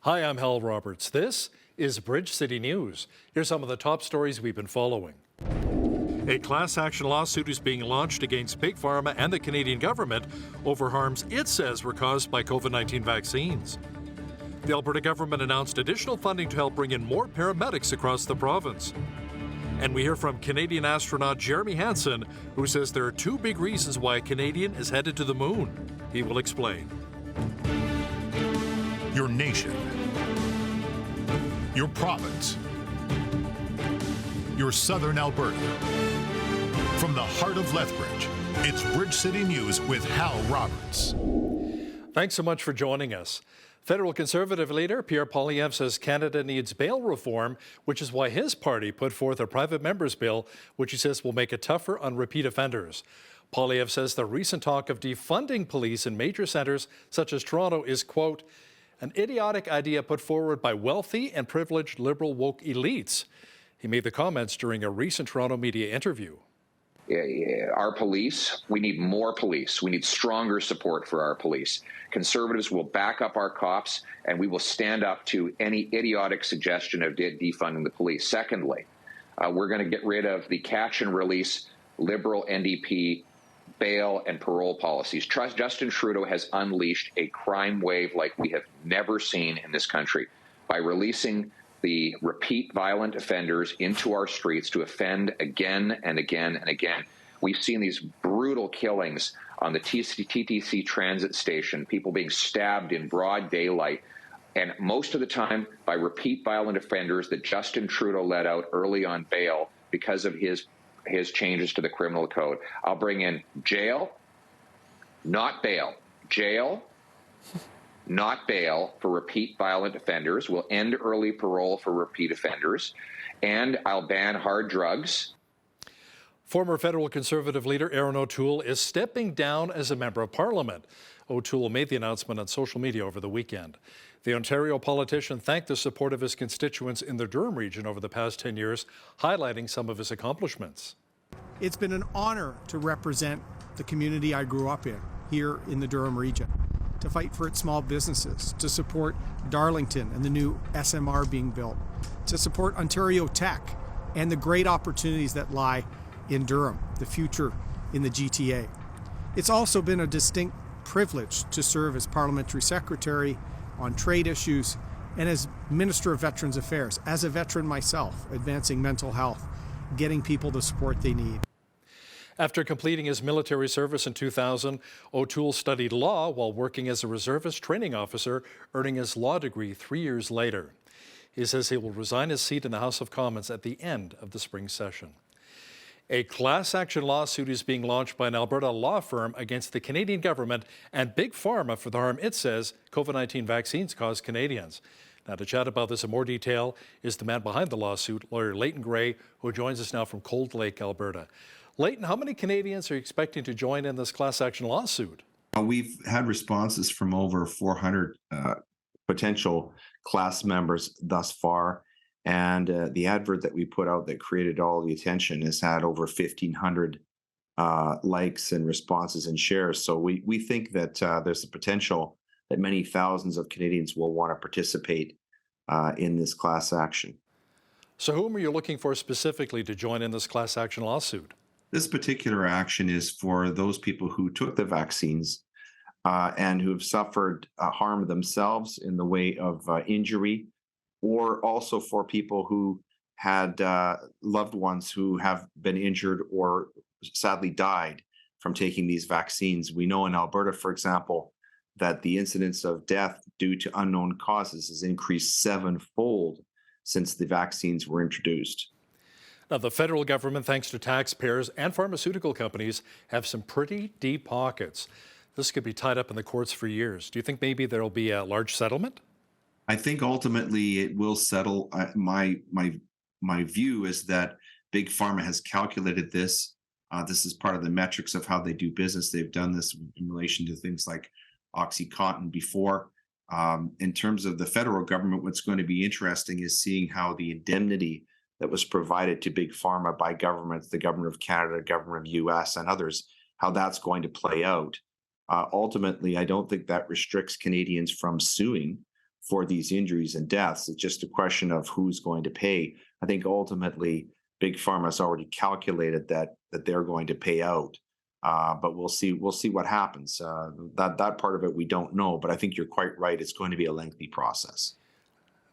Hi, I'm Hal Roberts. This is Bridge City News. Here's some of the top stories we've been following. A class action lawsuit is being launched against Big Pharma and the Canadian government over harms it says were caused by COVID-19 vaccines. The Alberta government announced additional funding to help bring in more paramedics across the province. And we hear from Canadian astronaut Jeremy Hansen, who says there are two big reasons why a Canadian is headed to the moon. He will explain. Your nation, your province, your southern Alberta. From the heart of Lethbridge, it's Bridge City News with Hal Roberts. Thanks so much for joining us. Federal Conservative leader Pierre Poilievre says Canada needs bail reform, which is why his party put forth a private member's bill, which he says will make it tougher on repeat offenders. Poilievre says the recent talk of defunding police in major centres such as Toronto is, quote, an idiotic idea put forward by wealthy and privileged liberal woke elites. He made the comments during a recent Toronto media interview. Our police, we need more police. We need stronger support for our police. Conservatives will back up our cops, and we will stand up to any idiotic suggestion of defunding the police. Secondly, we're going to get rid of the catch and release Liberal NDP bail and parole policies. Justin Trudeau has unleashed a crime wave like we have never seen in this country by releasing the repeat violent offenders into our streets to offend again and again and again. We've seen these brutal killings on the TTC transit station, people being stabbed in broad daylight, and most of the time by repeat violent offenders that Justin Trudeau let out early on bail because of his changes to the criminal code. I'll bring in jail, not bail. Jail, not bail for repeat violent offenders. We'll end early parole for repeat offenders. And I'll ban hard drugs. Former federal Conservative leader Erin O'Toole is stepping down as a member of Parliament. O'Toole made the announcement on social media over the weekend. The Ontario politician thanked the support of his constituents in the Durham region over the past 10 years, highlighting some of his accomplishments. It's been an honor to represent the community I grew up in here in the Durham region, to fight for its small businesses, to support Darlington and the new SMR being built, to support Ontario Tech and the great opportunities that lie in Durham, the future in the GTA. It's also been a distinct privilege to serve as Parliamentary Secretary on trade issues and as Minister of Veterans Affairs, as a veteran myself, advancing mental health, getting people the support they need. After completing his military service in 2000, O'Toole studied law while working as a reservist training officer, earning his law degree 3 years later. He says he will resign his seat in the House of Commons at the end of the spring session. A class action lawsuit is being launched by an Alberta law firm against the Canadian government and Big Pharma for the harm it says COVID-19 vaccines cause Canadians. Now, to chat about this in more detail is the man behind the lawsuit, lawyer Leighton Gray, who joins us now from Cold Lake, Alberta. Leighton, how many Canadians are you expecting to join in this class action lawsuit? We've had responses from over 400 potential class members thus far. And the advert that we put out that created all the attention has had over 1,500 likes and responses and shares. So we think that there's a potential that many thousands of Canadians will want to participate in this class action. So whom are you looking for specifically to join in this class action lawsuit? This particular action is for those people who took the vaccines and who have suffered harm themselves in the way of injury, or also for people who had loved ones who have been injured or sadly died from taking these vaccines. We know in Alberta, for example, that the incidence of death due to unknown causes has increased 7-fold since the vaccines were introduced. Now, the federal government, thanks to taxpayers and pharmaceutical companies, have some pretty deep pockets. This could be tied up in the courts for years. Do you think maybe there'll be a large settlement? I think ultimately it will settle. My view is that Big Pharma has calculated this. This is part of the metrics of how they do business. They've done this in relation to things like OxyContin before. In terms of the federal government, what's going to be interesting is seeing how the indemnity that was provided to Big Pharma by governments, the government of Canada, government of US, and others, how that's going to play out. Ultimately, I don't think that restricts Canadians from suing for these injuries and deaths. It's just a question of who's going to pay. I think ultimately Big Pharma has already calculated that they're going to pay out. But we'll see what happens. That part of it we don't know, but I think you're quite right. It's going to be a lengthy process.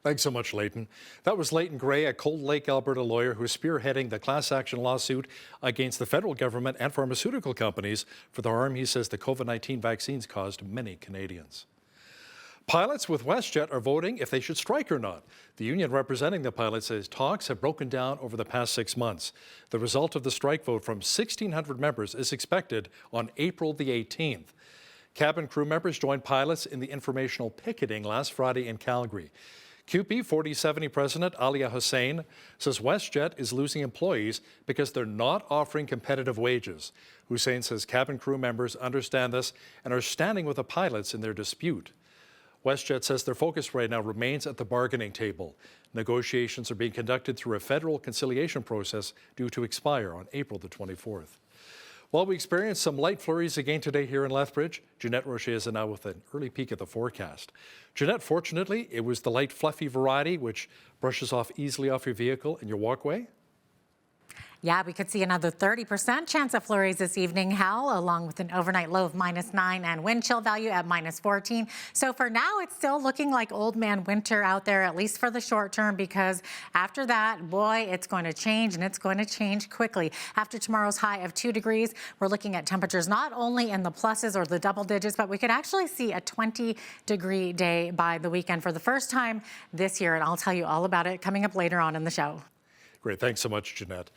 Thanks so much, Leighton. That was Leighton Gray, a Cold Lake, Alberta lawyer who is spearheading the class action lawsuit against the federal government and pharmaceutical companies for the harm he says the COVID-19 vaccines caused many Canadians. Pilots with WestJet are voting if they should strike or not. The union representing the pilots says talks have broken down over the past 6 months. The result of the strike vote from 1,600 members is expected on April the 18th. Cabin crew members joined pilots in the informational picketing last Friday in Calgary. CUPE 4070 President Alia Hussein says WestJet is losing employees because they're not offering competitive wages. Hussein says cabin crew members understand this and are standing with the pilots in their dispute. WestJet says their focus right now remains at the bargaining table. Negotiations are being conducted through a federal conciliation process due to expire on April the 24th. While we experience some light flurries again today here in Lethbridge, Jeanette Rocher is now with an early peek at the forecast. Jeanette, fortunately, it was the light fluffy variety which brushes off easily off your vehicle and your walkway. Yeah, we could see another 30% chance of flurries this evening, Hal, along with an overnight low of -9 and wind chill value at -14. So for now, it's still looking like old man winter out there, at least for the short term, because after that, boy, it's going to change, and it's going to change quickly. After tomorrow's high of 2 degrees, we're looking at temperatures not only in the pluses or the double digits, but we could actually see a 20-degree day by the weekend for the first time this year, and I'll tell you all about it coming up later on in the show. Great, thanks so much, Jeanette.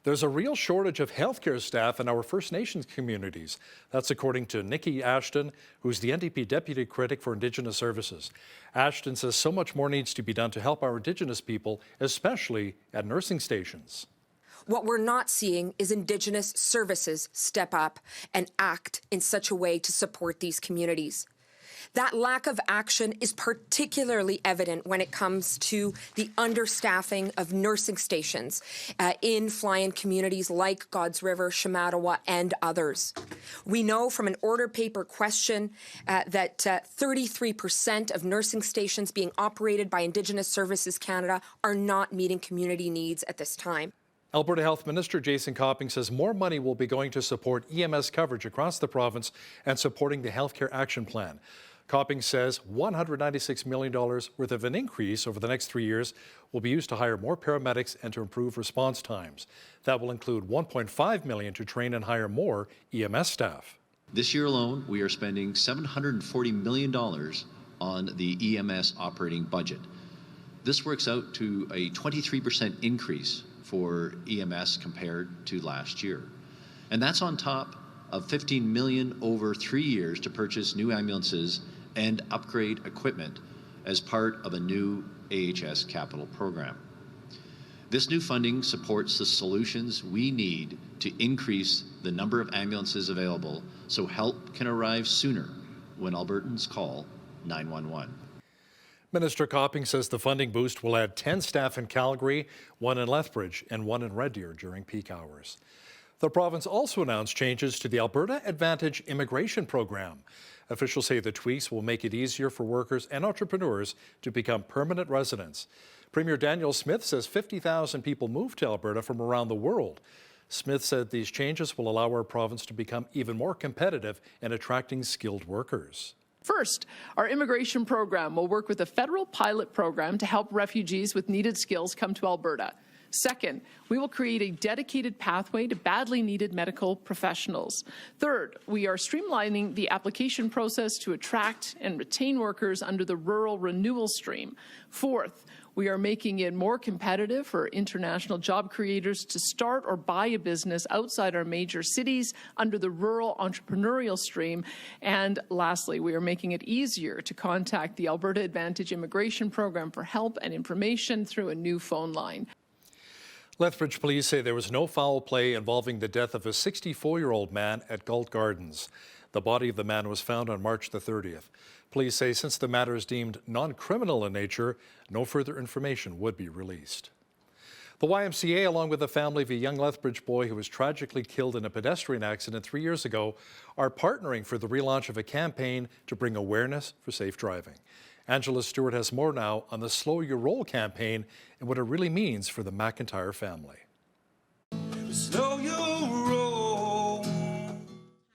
There's a real shortage of healthcare staff in our First Nations communities. That's according to Nikki Ashton, who's the NDP Deputy Critic for Indigenous Services. Ashton says so much more needs to be done to help our Indigenous people, especially at nursing stations. What we're not seeing is Indigenous services step up and act in such a way to support these communities. That lack of action is particularly evident when it comes to the understaffing of nursing stations in fly-in communities like God's River, Shamattawa, and others. We know from an order paper question that 33% of nursing stations being operated by Indigenous Services Canada are not meeting community needs at this time. Alberta Health Minister Jason Copping says more money will be going to support EMS coverage across the province and supporting the Healthcare Action Plan. Copping says $196 million worth of an increase over the next 3 years will be used to hire more paramedics and to improve response times. That will include $1.5 million to train and hire more EMS staff. This year alone, we are spending $740 million on the EMS operating budget. This works out to a 23% increase for EMS compared to last year. And that's on top of $15 million over 3 years to purchase new ambulances and upgrade equipment as part of a new AHS capital program. This new funding supports the solutions we need to increase the number of ambulances available so help can arrive sooner when Albertans call 911. Minister Copping says the funding boost will add 10 staff in Calgary, 1 in Lethbridge, and 1 in Red Deer during peak hours. The province also announced changes to the Alberta Advantage immigration program. Officials say the tweaks will make it easier for workers and entrepreneurs to become permanent residents. Premier Daniel Smith says 50,000 people moved to Alberta from around the world. Smith said these changes will allow our province to become even more competitive in attracting skilled workers. First, our immigration program will work with a federal pilot program to help refugees with needed skills come to Alberta. Second, we will create a dedicated pathway to badly needed medical professionals. Third, we are streamlining the application process to attract and retain workers under the rural renewal stream. Fourth, we are making it more competitive for international job creators to start or buy a business outside our major cities under the rural entrepreneurial stream. And lastly, we are making it easier to contact the Alberta Advantage Immigration Program for help and information through a new phone line. Lethbridge police say there was no foul play involving the death of a 64-year-old man at Galt Gardens. The body of the man was found on March the 30th. Police say since the matter is deemed non-criminal in nature, no further information would be released. The YMCA, along with the family of a young Lethbridge boy who was tragically killed in a pedestrian accident 3 years ago, are partnering for the relaunch of a campaign to bring awareness for safe driving. Angela Stewart has more now on the Slow Your Roll campaign and what it really means for the McIntyre family. Slow your roll.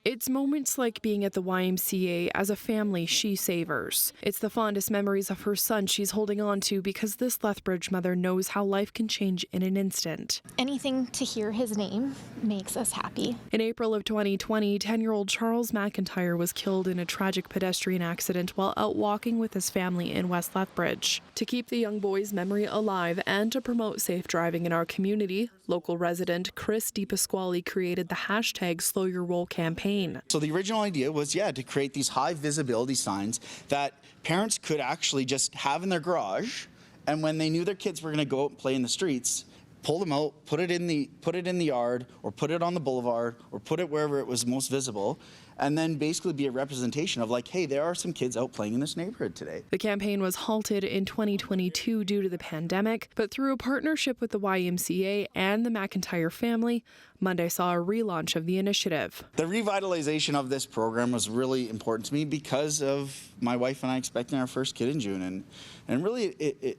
It's moments like being at the YMCA as a family she savors. It's the fondest memories of her son she's holding on to because this Lethbridge mother knows how life can change in an instant. Anything to hear his name makes us happy. In April of 2020, 10-year-old Charles McIntyre was killed in a tragic pedestrian accident while out walking with his family in West Lethbridge. To keep the young boy's memory alive and to promote safe driving in our community, local resident Chris DePasquale created the hashtag Slow Your Roll campaign. So the original idea was, to create these high visibility signs that parents could actually just have in their garage, and when they knew their kids were going to go out and play in the streets, pull them out, put it in the yard, or put it on the boulevard, or put it wherever it was most visible, and then basically be a representation of like, hey, there are some kids out playing in this neighborhood today. The campaign was halted in 2022 due to the pandemic, but through a partnership with the YMCA and the McIntyre family, Monday saw a relaunch of the initiative. The revitalization of this program was really important to me because of my wife and I expecting our first kid in June, and really it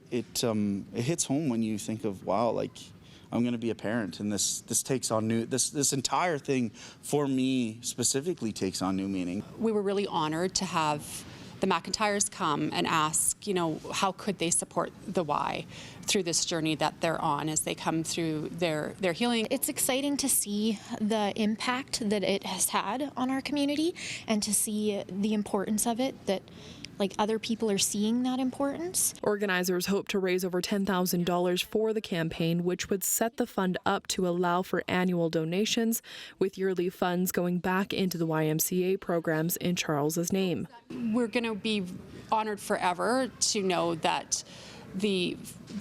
hits home when you think of, wow, like, I'm going to be a parent, and this takes on this entire thing for me specifically takes on new meaning. We were really honored to have the McIntyres come and ask, how could they support the Y through this journey that they're on as they come through their healing. It's exciting to see the impact that it has had on our community and to see the importance of it, that other people are seeing that importance. Organizers hope to raise over $10,000 for the campaign, which would set the fund up to allow for annual donations, with yearly funds going back into the YMCA programs in Charles's name. We're going to be honored forever to know that the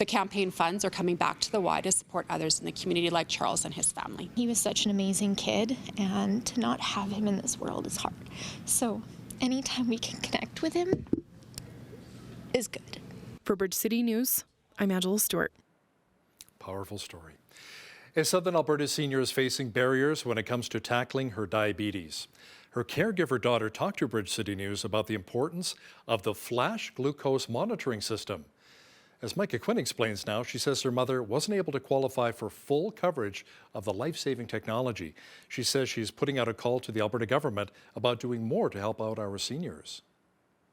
campaign funds are coming back to the Y to support others in the community like Charles and his family. He was such an amazing kid, and to not have him in this world is hard. So anytime we can connect with him is good. For Bridge City News, I'm Angela Stewart. Powerful story. A Southern Alberta senior is facing barriers when it comes to tackling her diabetes. Her caregiver daughter talked to Bridge City News about the importance of the flash glucose monitoring system. As Micah Quinn explains now, she says her mother wasn't able to qualify for full coverage of the life-saving technology. She says she's putting out a call to the Alberta government about doing more to help out our seniors.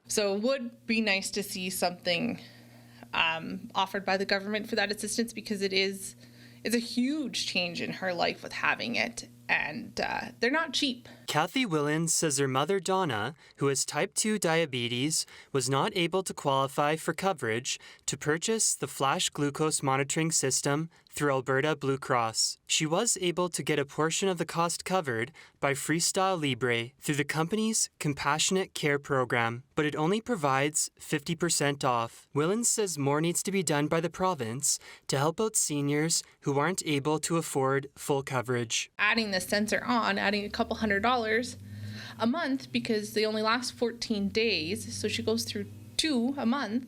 So it would be nice to see something offered by the government for that assistance, because it's a huge change in her life with having it, and they're not cheap. Kathy Willens says her mother Donna, who has type 2 diabetes, was not able to qualify for coverage to purchase the flash glucose monitoring system through Alberta Blue Cross. She was able to get a portion of the cost covered by Freestyle Libre through the company's Compassionate Care program, but it only provides 50% off. Willens says more needs to be done by the province to help out seniors who aren't able to afford full coverage. Adding the sensor on, adding a couple $100 a month, because they only last 14 days, so she goes through 2 a month,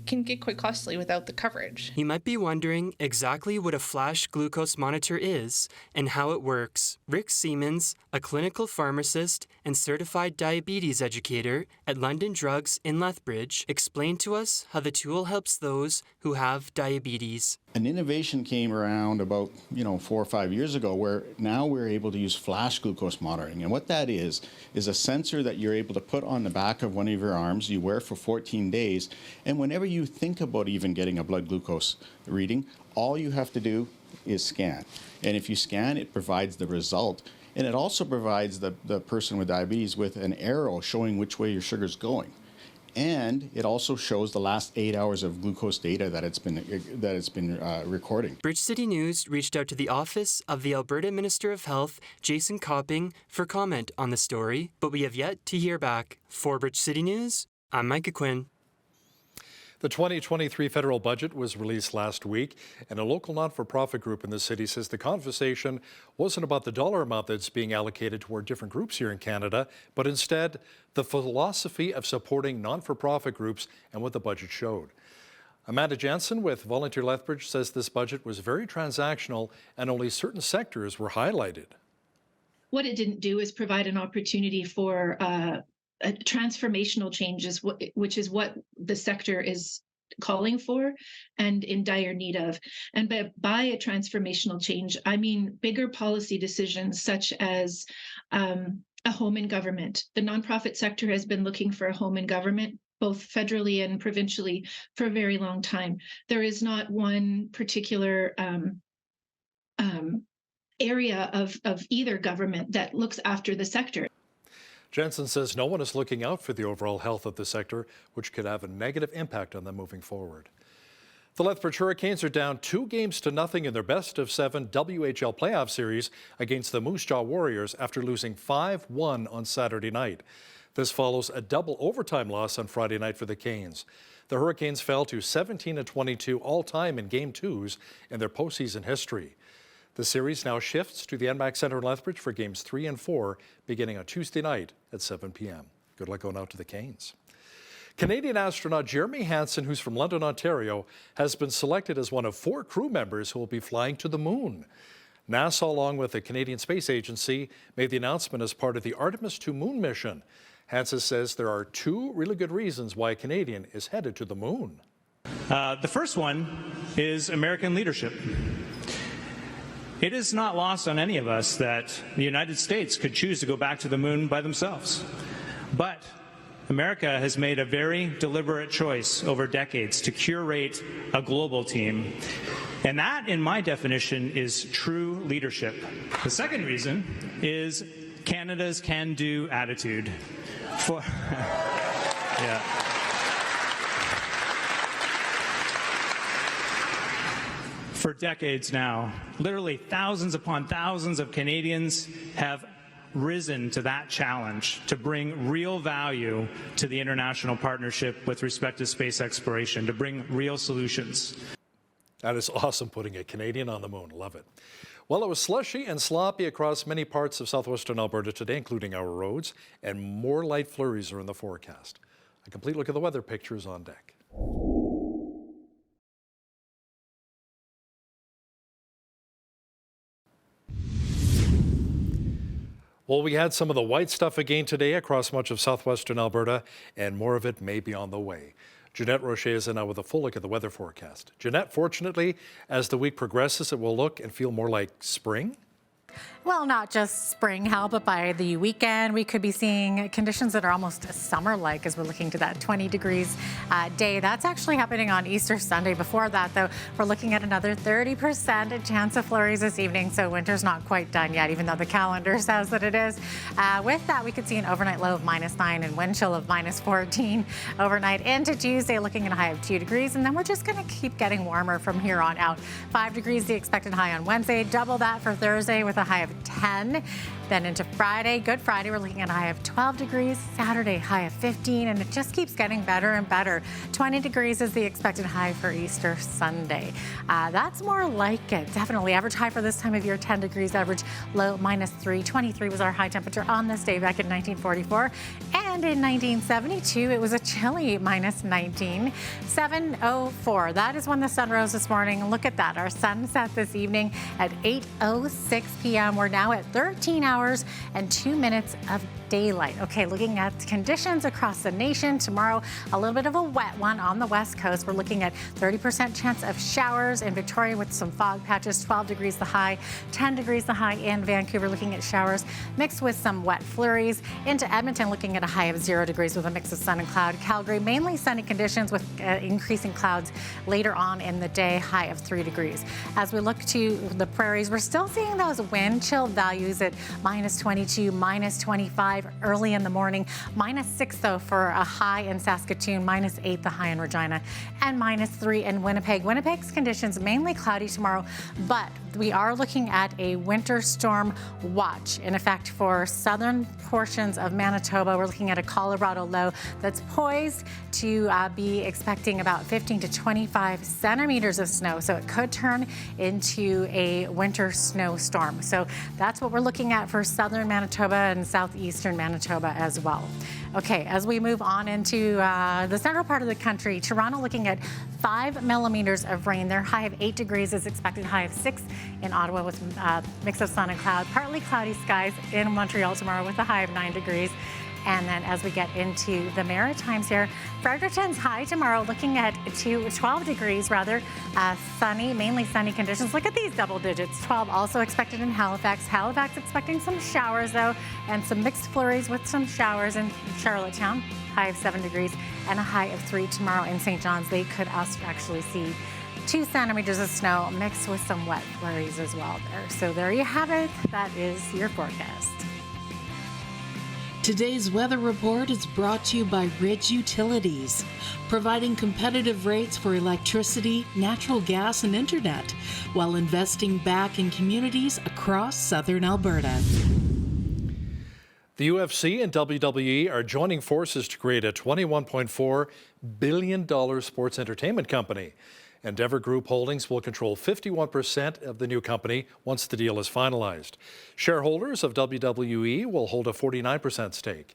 can get quite costly without the coverage. You might be wondering exactly what a flash glucose monitor is and how it works. Rick Siemens, a clinical pharmacist and certified diabetes educator at London Drugs in Lethbridge, explained to us how the tool helps those who have diabetes. An innovation came around about 4 or 5 years ago, where now we're able to use flash glucose monitoring. And what that is a sensor that you're able to put on the back of one of your arms, you wear for 14 days, and whenever you think about even getting a blood glucose reading, all you have to do is scan. And if you scan, it provides the result. And it also provides the person with diabetes with an arrow showing which way your sugar's going. And it also shows the last 8 hours of glucose data that it's been recording. Bridge City News reached out to the office of the Alberta Minister of Health, Jason Copping, for comment on the story, but we have yet to hear back. For Bridge City News, I'm Micah Quinn. The 2023 federal budget was released last week, and a local not-for-profit group in the city says the conversation wasn't about the dollar amount that's being allocated toward different groups here in Canada, but instead the philosophy of supporting non-for-profit groups and what the budget showed. Amanda Jansen with Volunteer Lethbridge says this budget was very transactional and only certain sectors were highlighted. What it didn't do is provide an opportunity for transformational change, which is what the sector is calling for and in dire need of. And by a transformational change, I mean bigger policy decisions such as a home in government. The nonprofit sector has been looking for a home in government, both federally and provincially, for a very long time. There is not one particular area of either government that looks after the sector. Jensen says no one is looking out for the overall health of the sector, which could have a negative impact on them moving forward. The Lethbridge Hurricanes are down 2-0 in their best-of-7 WHL playoff series against the Moose Jaw Warriors after losing 5-1 on Saturday night. This follows a double overtime loss on Friday night for the Canes. The Hurricanes fell to 17-22 all-time in Game 2s in their postseason history. The series now shifts to the NMAX Centre in Lethbridge for Games 3 and 4 beginning on Tuesday night at 7 p.m. Good luck going out to the Canes. Canadian astronaut Jeremy Hansen, who's from London, Ontario, has been selected as one of 4 crew members who will be flying to the moon. NASA, along with the Canadian Space Agency, made the announcement as part of the Artemis 2 moon mission. Hansen says there are 2 really good reasons why a Canadian is headed to the moon. The first one is American leadership. It is not lost on any of us that the United States could choose to go back to the moon by themselves. But America has made a very deliberate choice over decades to curate a global team. And that, in my definition, is true leadership. The second reason is Canada's can-do attitude. For decades now, literally thousands upon thousands of Canadians have risen to that challenge to bring real value to the international partnership with respect to space exploration, to bring real solutions. That is awesome, putting a Canadian on the moon. Love it. Well, it was slushy and sloppy across many parts of southwestern Alberta today, including our roads, and more light flurries are in the forecast. A complete look at the weather picture is on deck. Well, we had some of the white stuff again today across much of southwestern Alberta, and more of it may be on the way. Jeanette Roche is now with a full look at the weather forecast. Jeanette, fortunately, as the week progresses, it will look and feel more like spring. Well, not just spring, Hal, but by the weekend, we could be seeing conditions that are almost summer-like as we're looking to that 20 degrees day. That's actually happening on Easter Sunday. Before that, though, we're looking at another 30% chance of flurries this evening, so winter's not quite done yet, even though the calendar says that it is. With that, we could see an overnight low of -9 and wind chill of -14 overnight into Tuesday, looking at a high of 2 degrees, and then we're just going to keep getting warmer from here on out. 5 degrees the expected high on Wednesday, double that for Thursday with a high of 10. Then into Friday, Good Friday, we're looking at a high of 12 degrees. Saturday, high of 15, and it just keeps getting better and better. 20 degrees is the expected high for Easter Sunday. That's more like it. Definitely average high for this time of year, 10 degrees, average low -3. 23 was our high temperature on this day back in 1944. And in 1972, it was a chilly -19. 7:04, that is when the sun rose this morning. Look at that, our sunset this evening at 8:06 p.m. We're now at 13 hours and 2 minutes of daylight. Okay, looking at conditions across the nation tomorrow, a little bit of a wet one on the west coast. We're looking at 30% chance of showers in Victoria with some fog patches, 12 degrees the high, 10 degrees the high in Vancouver, looking at showers mixed with some wet flurries. Into Edmonton, looking at a high of 0 degrees with a mix of sun and cloud. Calgary, mainly sunny conditions with increasing clouds later on in the day, high of 3 degrees. As we look to the prairies, we're still seeing those wind chill values at -22, -25 early in the morning, -6 though for a high in Saskatoon, -8 the high in Regina, and -3 in Winnipeg. Winnipeg's conditions mainly cloudy tomorrow, but we are looking at a winter storm watch in effect for southern portions of Manitoba. We're looking at a Colorado low that's poised to be expecting about 15 to 25 centimeters of snow, so it could turn into a winter snowstorm. So that's what we're looking at for southern Manitoba and southeastern Manitoba as well. Okay, as we move on into the central part of the country, Toronto looking at 5 millimeters of rain. Their high of 8 degrees is expected, high of 6 in Ottawa with a mix of sun and cloud. Partly cloudy skies in Montreal tomorrow with a high of 9 degrees. And then as we get into the Maritimes here, Fredericton's high tomorrow looking at 12 degrees rather. Sunny, mainly sunny conditions. Look at these double digits. 12 also expected in Halifax. Halifax expecting some showers though, and some mixed flurries with some showers in Charlottetown. High of 7 degrees and a high of 3 tomorrow in St. John's. They could actually see 2 centimeters of snow mixed with some wet flurries as well there. So there you have it. That is your forecast. Today's weather report is brought to you by Ridge Utilities, providing competitive rates for electricity, natural gas, and internet, while investing back in communities across southern Alberta. The UFC and WWE are joining forces to create a $21.4 billion sports entertainment company. Endeavor Group Holdings will control 51% of the new company once the deal is finalized. Shareholders of WWE will hold a 49% stake.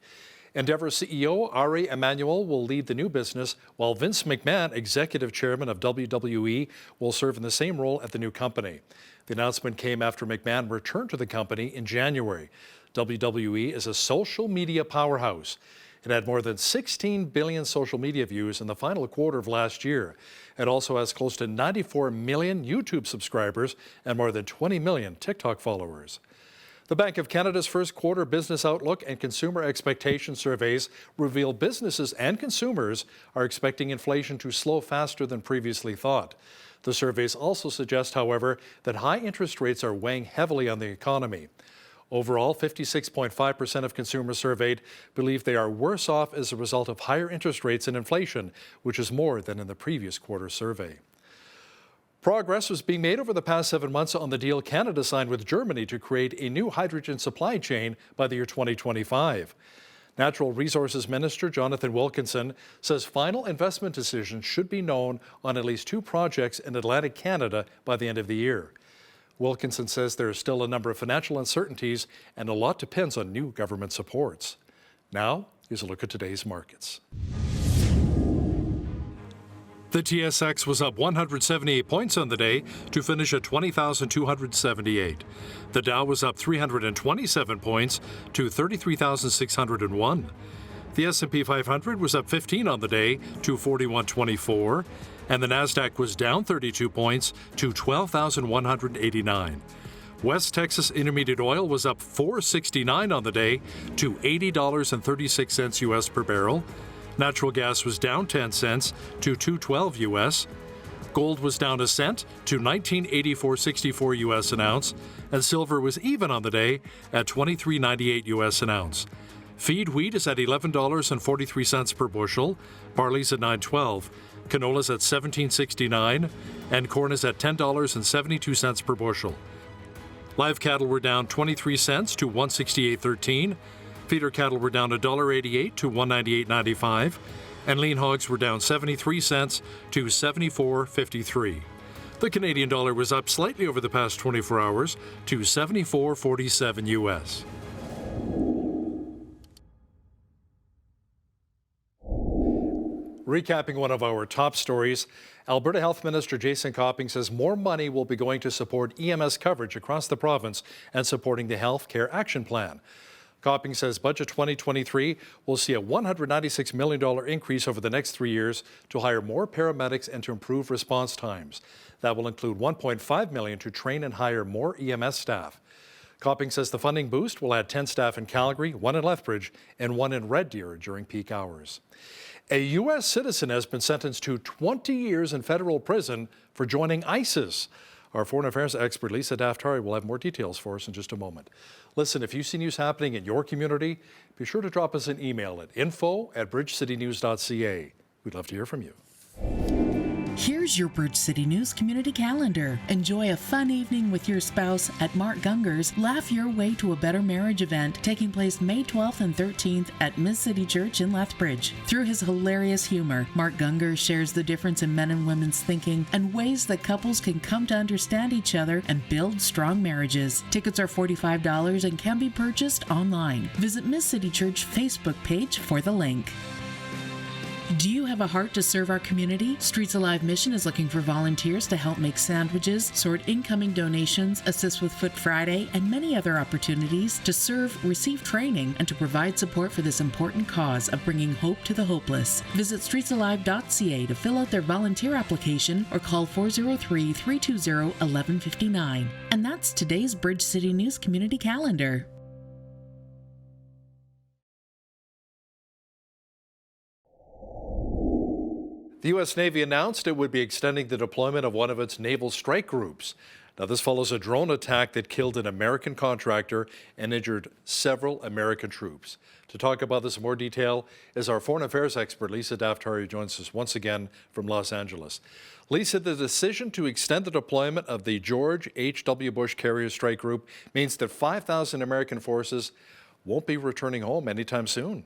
Endeavor CEO Ari Emanuel will lead the new business, while Vince McMahon, executive chairman of WWE, will serve in the same role at the new company. The announcement came after McMahon returned to the company in January. WWE is a social media powerhouse. It had more than 16 billion social media views in the final quarter of last year. It also has close to 94 million YouTube subscribers and more than 20 million TikTok followers. The Bank of Canada's first quarter business outlook and consumer expectation surveys reveal businesses and consumers are expecting inflation to slow faster than previously thought. The surveys also suggest, however, that high interest rates are weighing heavily on the economy. Overall, 56.5% of consumers surveyed believe they are worse off as a result of higher interest rates and inflation, which is more than in the previous quarter survey. Progress was being made over the past 7 months on the deal Canada signed with Germany to create a new hydrogen supply chain by the year 2025. Natural Resources Minister Jonathan Wilkinson says final investment decisions should be known on at least 2 projects in Atlantic Canada by the end of the year. Wilkinson says there is still a number of financial uncertainties and a lot depends on new government supports. Now, here's a look at today's markets. The TSX was up 178 points on the day to finish at 20,278. The Dow was up 327 points to 33,601. The S&P 500 was up 15 on the day to 4124, and the Nasdaq was down 32 points to 12,189. West Texas Intermediate Oil was up $4.69 on the day to $80.36 US per barrel. Natural gas was down 10 cents to $2.12 US. Gold was down a cent to $19.8464 US an ounce, and silver was even on the day at $23.98 US an ounce. Feed wheat is at $11.43 per bushel, barley's at $9.12, canola's at $17.69, and corn is at $10.72 per bushel. Live cattle were down 23 cents to $168.13. Feeder cattle were down $1.88 to $198.95, and lean hogs were down 73 cents to $74.53. The Canadian dollar was up slightly over the past 24 hours to $74.47 US. Recapping one of our top stories, Alberta Health Minister Jason Copping says more money will be going to support EMS coverage across the province and supporting the Health Care Action Plan. Copping says Budget 2023 will see a $196 million increase over the next 3 years to hire more paramedics and to improve response times. That will include $1.5 million to train and hire more EMS staff. Copping says the funding boost will add 10 staff in Calgary, 1 in Lethbridge, and 1 in Red Deer during peak hours. A U.S. citizen has been sentenced to 20 years in federal prison for joining ISIS. Our foreign affairs expert, Lisa Daftari, will have more details for us in just a moment. Listen, if you see news happening in your community, be sure to drop us an email at info@bridgecitynews.ca. We'd love to hear from you. Here's your Bridge City News community calendar. Enjoy a fun evening with your spouse at Mark Gunger's Laugh Your Way to a Better Marriage event taking place May 12th and 13th at Miss City Church in Lethbridge. Through his hilarious humor, Mark Gunger shares the difference in men and women's thinking and ways that couples can come to understand each other and build strong marriages. Tickets are $45 and can be purchased online. Visit Miss City Church Facebook page for the link. Do you have a heart to serve our community? Streets Alive Mission is looking for volunteers to help make sandwiches, sort incoming donations, assist with Foot Friday, and many other opportunities to serve, receive training, and to provide support for this important cause of bringing hope to the hopeless. Visit streetsalive.ca to fill out their volunteer application or call 403-320-1159. And that's today's Bridge City News Community Calendar. The U.S. Navy announced it would be extending the deployment of one of its naval strike groups. Now, this follows a drone attack that killed an American contractor and injured several American troops. To talk about this in more detail is our foreign affairs expert, Lisa Daftari, who joins us once again from Los Angeles. Lisa, the decision to extend the deployment of the George H.W. Bush Carrier Strike Group means that 5,000 American forces won't be returning home anytime soon.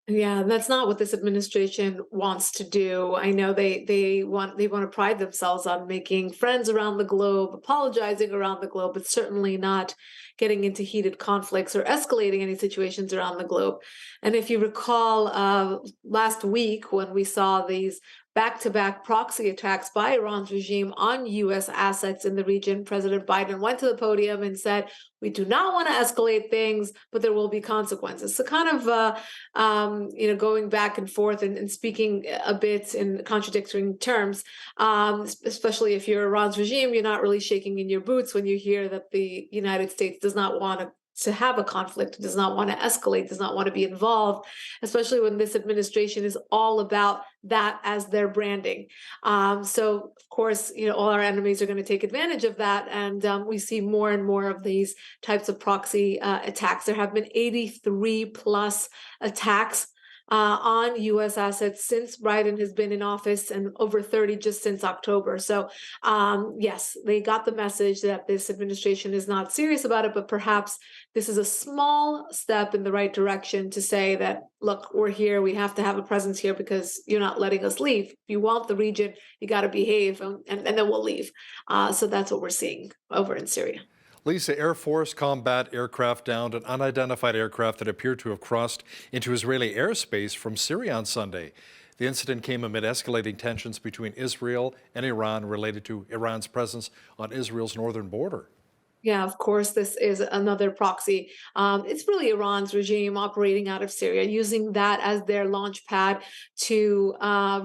Yeah, that's not what this administration wants to do. I know they want to pride themselves on making friends around the globe, apologizing around the globe, but certainly not getting into heated conflicts or escalating any situations around the globe. And if you recall, last week when we saw these back-to-back proxy attacks by Iran's regime on U.S. assets in the region, President Biden went to the podium and said, we do not want to escalate things, but there will be consequences. So kind of, going back and forth and speaking a bit in contradictory terms, especially if you're Iran's regime, you're not really shaking in your boots when you hear that the United States does not want to have a conflict, does not want to escalate, does not want to be involved, especially when this administration is all about that as their branding. So, of course, all our enemies are going to take advantage of that. And we see more and more of these types of proxy attacks. There have been 83 plus attacks on U.S. assets since Biden has been in office, and over 30 just since October. So, yes, they got the message that this administration is not serious about it, but perhaps this is a small step in the right direction to say that, look, we're here, we have to have a presence here because you're not letting us leave. If you want the region, you got to behave, and then we'll leave. So that's what we're seeing over in Syria. Lisa, Air Force combat aircraft downed an unidentified aircraft that appeared to have crossed into Israeli airspace from Syria on Sunday. The incident came amid escalating tensions between Israel and Iran related to Iran's presence on Israel's northern border. Yeah, of course, this is another proxy. It's really Iran's regime operating out of Syria, using that as their launch pad to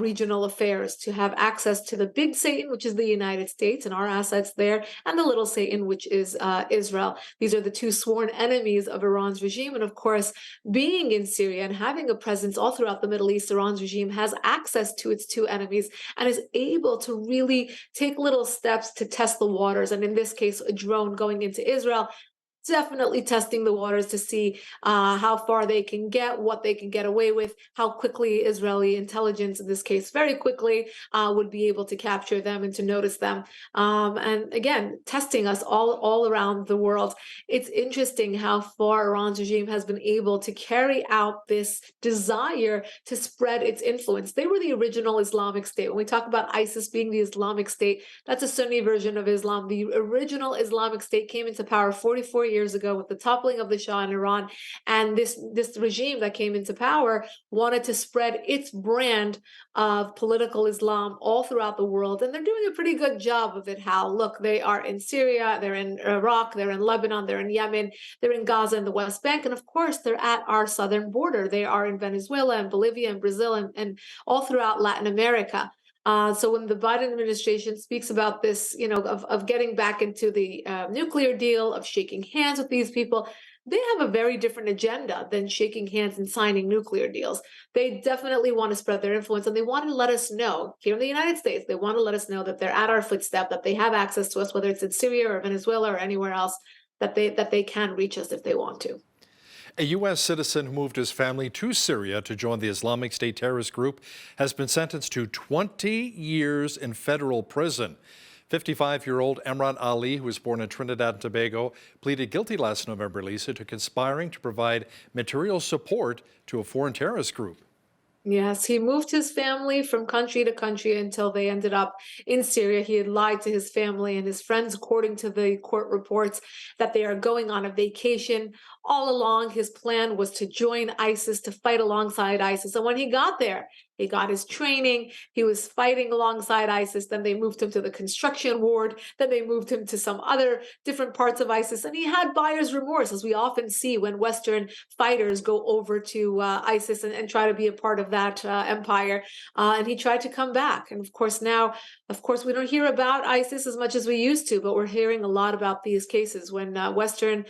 regional affairs, to have access to the big Satan, which is the United States and our assets there, and the little Satan, which is Israel. These are the two sworn enemies of Iran's regime. And of course, being in Syria and having a presence all throughout the Middle East, Iran's regime has access to its two enemies and is able to really take little steps to test the waters. And in this case, a drone going into Israel, definitely testing the waters to see how far they can get, what they can get away with, how quickly Israeli intelligence, in this case, very quickly, would be able to capture them and to notice them. And again, testing us all around the world. It's interesting how far Iran's regime has been able to carry out this desire to spread its influence. They were the original Islamic State. When we talk about ISIS being the Islamic State, that's a Sunni version of Islam. The original Islamic State came into power 44 years ago with the toppling of the Shah in Iran, and this regime that came into power wanted to spread its brand of political Islam all throughout the world, and they're doing a pretty good job of it. How? Look, they are in Syria, they're in Iraq, they're in Lebanon, they're in Yemen, they're in Gaza and the West Bank, and of course they're at our southern border. They are in Venezuela and Bolivia and Brazil and all throughout Latin America. So when the Biden administration speaks about this, of getting back into the nuclear deal, of shaking hands with these people, they have a very different agenda than shaking hands and signing nuclear deals. They definitely want to spread their influence, and they want to let us know, here in the United States, they want to let us know that they're at our footstep, that they have access to us, whether it's in Syria or Venezuela or anywhere else, that they can reach us if they want to. A U.S. citizen who moved his family to Syria to join the Islamic State terrorist group has been sentenced to 20 years in federal prison. 55-year-old Emran Ali, who was born in Trinidad and Tobago, pleaded guilty last November, Lisa, to conspiring to provide material support to a foreign terrorist group. Yes, he moved his family from country to country until they ended up in Syria. He had lied to his family and his friends, according to the court reports, that they are going on a vacation. All along, his plan was to join ISIS, to fight alongside ISIS. And when he got there, He got his training. He was fighting alongside ISIS. Then they moved him to the construction ward. Then they moved him to some other different parts of ISIS. And he had buyer's remorse, as we often see when Western fighters go over to ISIS and try to be a part of that empire. And he tried to come back. And of course, now, we don't hear about ISIS as much as we used to, but we're hearing a lot about these cases when Western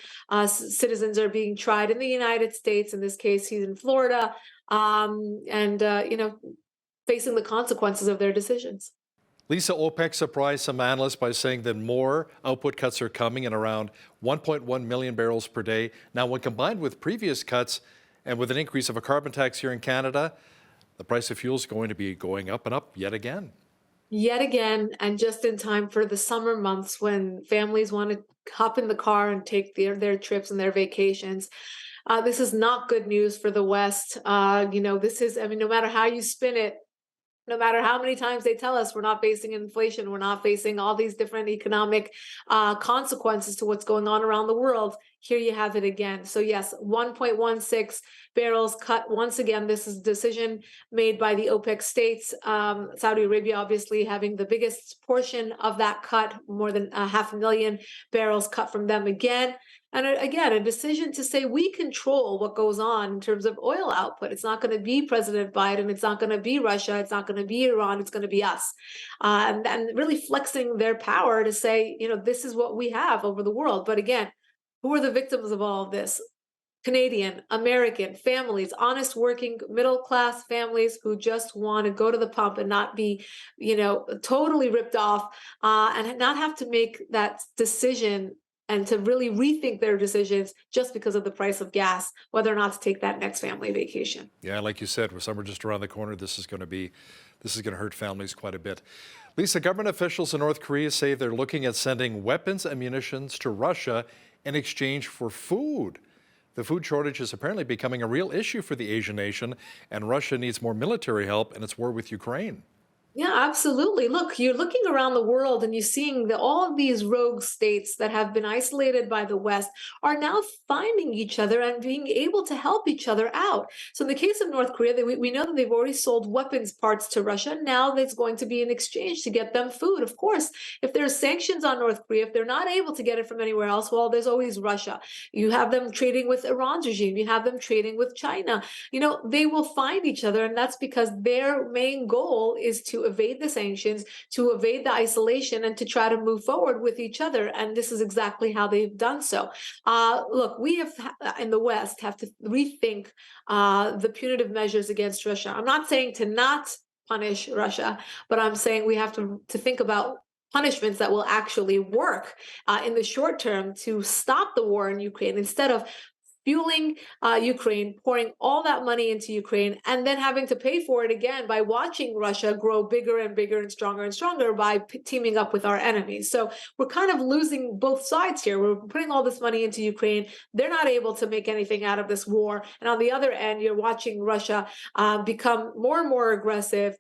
citizens are being tried in the United States. In this case, he's in Florida. Facing the consequences of their decisions. Lisa, OPEC surprised some analysts by saying that more output cuts are coming in around 1.1 million barrels per day. Now, when combined with previous cuts and with an increase of a carbon tax here in Canada, the price of fuel is going to be going up and up yet again. Yet again, and just in time for the summer months when families want to hop in the car and take their trips and their vacations. This is not good news for the West. This is, no matter how you spin it, no matter how many times they tell us we're not facing inflation, we're not facing all these different economic consequences to what's going on around the world, here you have it again. So yes, 1.16 barrels cut. Once again, this is a decision made by the OPEC states. Saudi Arabia obviously having the biggest portion of that cut, more than 500,000 barrels cut from them again. And again, a decision to say we control what goes on in terms of oil output. It's not going to be President Biden. It's not going to be Russia. It's not going to be Iran. It's going to be us. And really flexing their power to say, this is what we have over the world. But again, who are the victims of all of this? Canadian, American families, honest working middle class families who just want to go to the pump and not be, totally ripped off and not have to make that decision and to really rethink their decisions just because of the price of gas, whether or not to take that next family vacation. Yeah, like you said, with summer just around the corner, this is going to hurt families quite a bit. Lisa, government officials in North Korea say they're looking at sending weapons and munitions to Russia in exchange for food. The food shortage is apparently becoming a real issue for the Asian nation, and Russia needs more military help in its war with Ukraine. Yeah, absolutely. Look, you're looking around the world and you're seeing that all of these rogue states that have been isolated by the West are now finding each other and being able to help each other out. So in the case of North Korea, we know that they've already sold weapons parts to Russia. Now there's going to be an exchange to get them food. Of course, if there's sanctions on North Korea, if they're not able to get it from anywhere else, well, there's always Russia. You have them trading with Iran's regime. You have them trading with China. They will find each other, and that's because their main goal is to evade the sanctions, to evade the isolation, and to try to move forward with each other. And this is exactly how they've done so. Look, we have in the West have to rethink the punitive measures against Russia. I'm not saying to not punish Russia, but I'm saying we have to think about punishments that will actually work in the short term to stop the war in Ukraine, instead of fueling Ukraine, pouring all that money into Ukraine, and then having to pay for it again by watching Russia grow bigger and bigger and stronger by teaming up with our enemies. So we're kind of losing both sides here. We're putting all this money into Ukraine. They're not able to make anything out of this war. And on the other end, you're watching Russia become more and more aggressive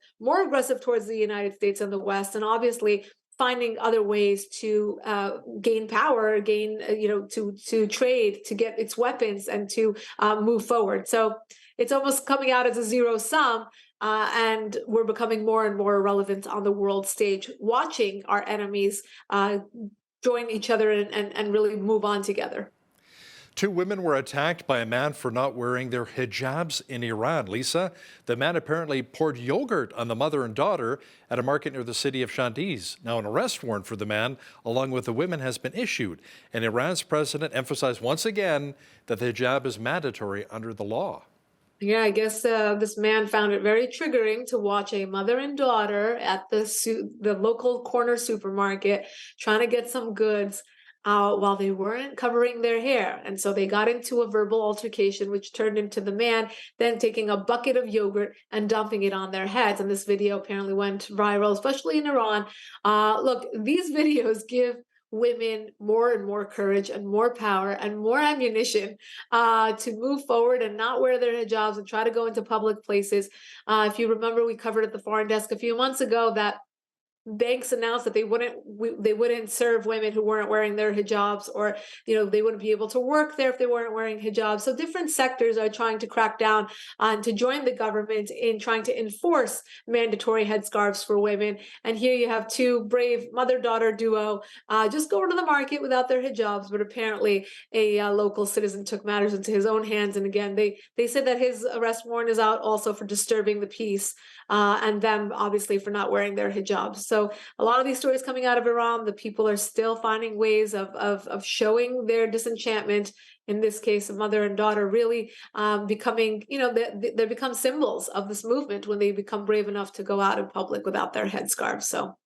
towards the United States and the West, and obviously finding other ways to gain power, to trade, to get its weapons, and to move forward. So it's almost coming out as a zero sum, and we're becoming more and more irrelevant on the world stage, watching our enemies join each other and really move on together. 2 women were attacked by a man for not wearing their hijabs in Iran. Lisa, the man apparently poured yogurt on the mother and daughter at a market near the city of Shandiz. Now, an arrest warrant for the man, along with the women, has been issued. And Iran's president emphasized once again that the hijab is mandatory under the law. Yeah, I guess this man found it very triggering to watch a mother and daughter at the local corner supermarket trying to get some goods while they weren't covering their hair. And so they got into a verbal altercation, which turned into the man then taking a bucket of yogurt and dumping it on their heads. And this video apparently went viral, especially in Iran. Look, these videos give women more and more courage and more power and more ammunition to move forward and not wear their hijabs and try to go into public places. If you remember, we covered at the Foreign Desk a few months ago that banks announced that they wouldn't serve women who weren't wearing their hijabs, or they wouldn't be able to work there if they weren't wearing hijabs. So different sectors are trying to crack down on to join the government in trying to enforce mandatory headscarves for women. And here you have two brave mother-daughter duo just going to the market without their hijabs, but apparently a local citizen took matters into his own hands. And again, they said that his arrest warrant is out also for disturbing the peace, and them obviously for not wearing their hijabs. So a lot of these stories coming out of Iran, the people are still finding ways of showing their disenchantment. In this case, a mother and daughter really becoming, they become symbols of this movement when they become brave enough to go out in public without their headscarves. So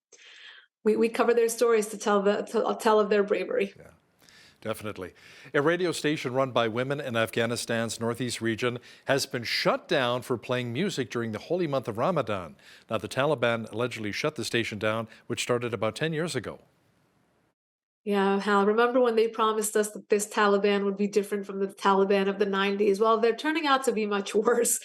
we cover their stories to tell of their bravery. Yeah. Definitely. A radio station run by women in Afghanistan's northeast region has been shut down for playing music during the holy month of Ramadan. Now, the Taliban allegedly shut the station down, which started about 10 years ago. Yeah, Hal, remember when they promised us that this Taliban would be different from the Taliban of the 90s? Well, they're turning out to be much worse.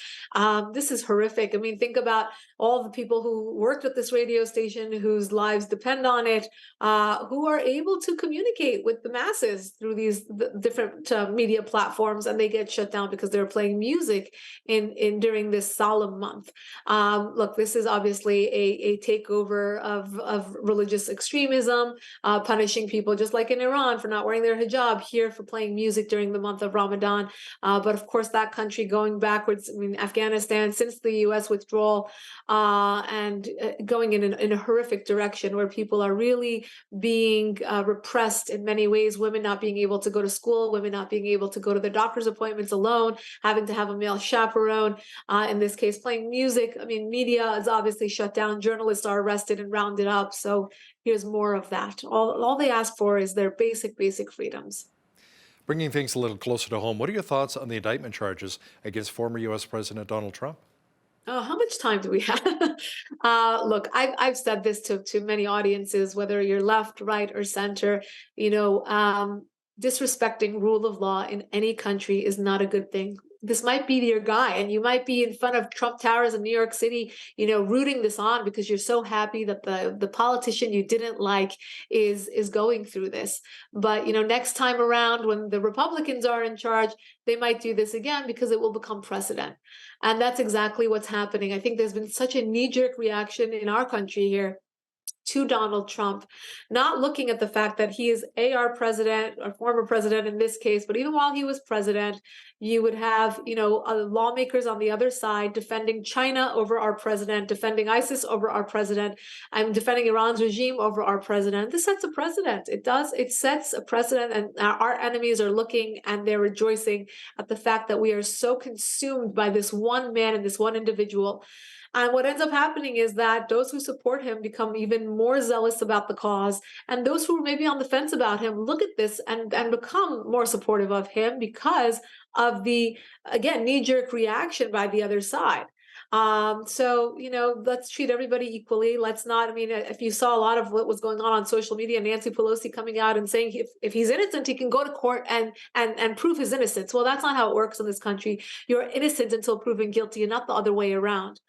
This is horrific. I mean, think about all the people who worked at this radio station, whose lives depend on it, who are able to communicate with the masses through these different media platforms, and they get shut down because they're playing music during this solemn month. Look, this is obviously a takeover of religious extremism, punishing people just like in Iran for not wearing their hijab, here for playing music during the month of Ramadan. But of course, that country going backwards, I mean, Afghanistan, since the U.S. withdrawal, and going in a horrific direction where people are really being repressed in many ways, women not being able to go to school, women not being able to go to their doctor's appointments alone, having to have a male chaperone, in this case, playing music. I mean, media is obviously shut down, journalists are arrested and rounded up. So here's more of that. All they ask for is their basic freedoms. Bringing things a little closer to home, what are your thoughts on the indictment charges against former U.S. President Donald Trump? Oh, how much time do we have? Look, I've said this to many audiences, whether you're left, right, or center, disrespecting rule of law in any country is not a good thing. This might be your guy, and you might be in front of Trump Towers in New York City, rooting this on because you're so happy that the politician you didn't like is going through this. But next time around, when the Republicans are in charge, they might do this again because it will become precedent. And that's exactly what's happening. I think there's been such a knee-jerk reaction in our country here to Donald Trump, not looking at the fact that he is our president, or former president in this case, but even while he was president, you would have, lawmakers on the other side defending China over our president, defending ISIS over our president, and defending Iran's regime over our president. This sets a precedent. It sets a precedent, and our enemies are looking and they're rejoicing at the fact that we are so consumed by this one man and this one individual. And what ends up happening is that those who support him become even more zealous about the cause. And those who are maybe on the fence about him look at this and become more supportive of him because of the, again, knee-jerk reaction by the other side. So, let's treat everybody equally. Let's not, if you saw a lot of what was going on social media, Nancy Pelosi coming out and saying if he's innocent, he can go to court and prove his innocence. Well, that's not how it works in this country. You're innocent until proven guilty and not the other way around.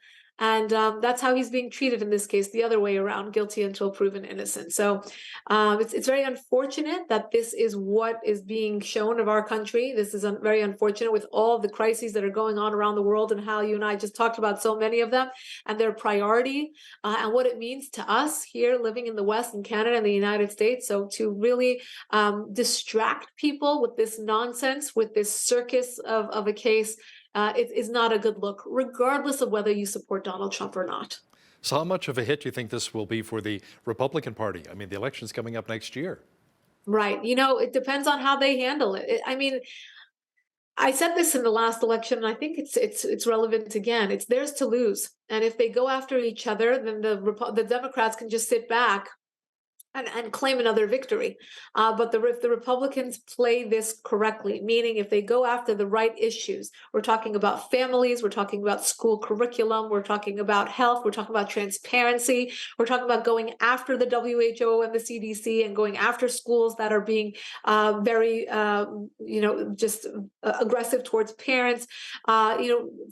And that's how he's being treated in this case, the other way around, guilty until proven innocent. So it's very unfortunate that this is what is being shown of our country. This is very unfortunate with all the crises that are going on around the world, and how you and I just talked about so many of them and their priority and what it means to us here living in the West, in Canada and the United States. So to really distract people with this nonsense, with this circus of a case, it is not a good look, regardless of whether you support Donald Trump or not. So how much of a hit do you think this will be for the Republican Party? I mean, the election's coming up next year. Right. It depends on how they handle it. I said this in the last election, and I think it's relevant again. It's theirs to lose. And if they go after each other, then the Democrats can just sit back and claim another victory. But if the Republicans play this correctly, meaning if they go after the right issues, we're talking about families, we're talking about school curriculum, we're talking about health, we're talking about transparency, we're talking about going after the WHO and the CDC and going after schools that are being very, just aggressive towards parents,